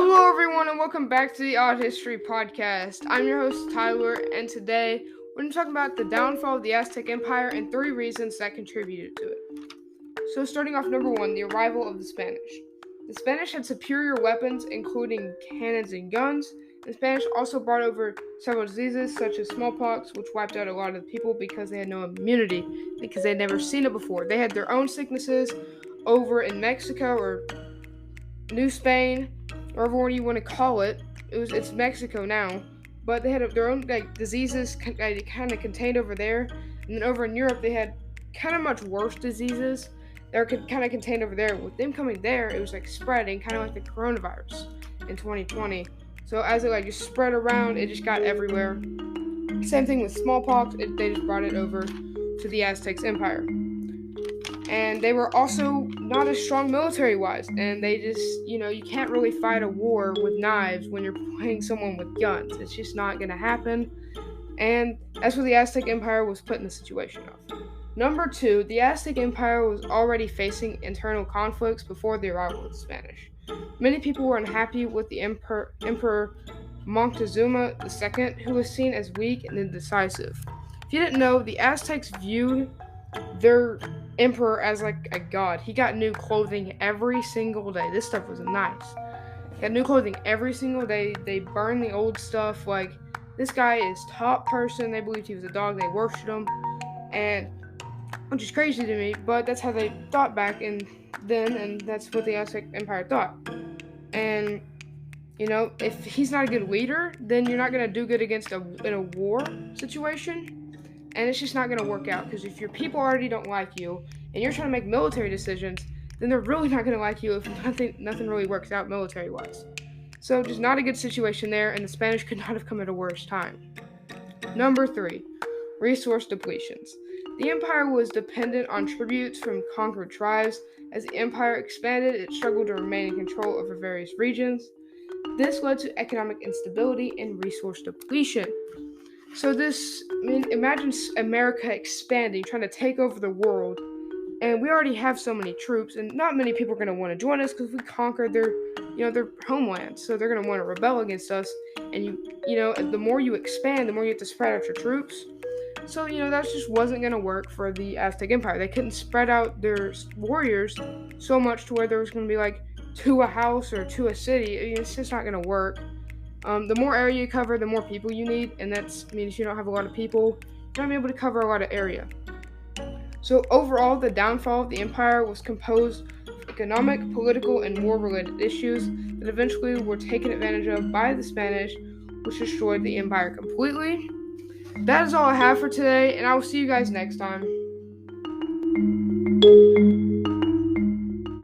Hello, everyone, and welcome back to the Odd History Podcast. I'm your host, Tyler, and today we're going to talk about the downfall of the Aztec Empire and 3 reasons that contributed to it. So, starting off, number 1, the arrival of the Spanish. The Spanish had superior weapons, including cannons and guns. The Spanish also brought over several diseases, such as smallpox, which wiped out a lot of the people because they had no immunity, because they'd never seen it before. They had their own sicknesses over in Mexico or New Spain, or whatever you want to call it. It's Mexico now, but they had their own diseases kind of contained over there, and then over in Europe they had kind of much worse diseases that were kind of contained over there. With them coming there, it was spreading, kind of like the coronavirus in 2020. So as it just spread around, it just got everywhere. Same thing with smallpox. They just brought it over to the Aztec Empire. And they were also not as strong military-wise, and they just, you can't really fight a war with knives when you're playing someone with guns. It's just not going to happen, and that's what the Aztec Empire was put in the situation of. Number 2, the Aztec Empire was already facing internal conflicts before the arrival of the Spanish. Many people were unhappy with the Emperor Moctezuma II, who was seen as weak and indecisive. If you didn't know, the Aztecs viewed their emperor as a god. He got new clothing every single day. This stuff was nice. He got new clothing every single day. They burned the old stuff. This guy is top person. They believed he was a dog. They worshipped him, and which is crazy to me, but that's how they thought back then, and that's what the Aztec Empire thought. And if he's not a good leader, then you're not gonna do good in a war situation. And it's just not going to work out, because if your people already don't like you and you're trying to make military decisions, then they're really not going to like you if nothing really works out military-wise. So just not a good situation there, and the Spanish could not have come at a worse time. Number 3, resource depletions. The empire was dependent on tributes from conquered tribes. As the empire expanded, it struggled to remain in control over various regions. This led to economic instability and resource depletion. So imagine America expanding, trying to take over the world, and we already have so many troops, and not many people are going to want to join us because we conquered their homeland. So they're going to want to rebel against us, and the more you expand, the more you have to spread out your troops. So that just wasn't going to work for the Aztec Empire. They couldn't spread out their warriors so much to where there was going to be to a house or to a city. It's just not going to work. The more area you cover, the more people you need, and that means if you don't have a lot of people, you're not going to be able to cover a lot of area. So overall, the downfall of the empire was composed of economic, political, and war-related issues that eventually were taken advantage of by the Spanish, which destroyed the empire completely. That is all I have for today, and I will see you guys next time.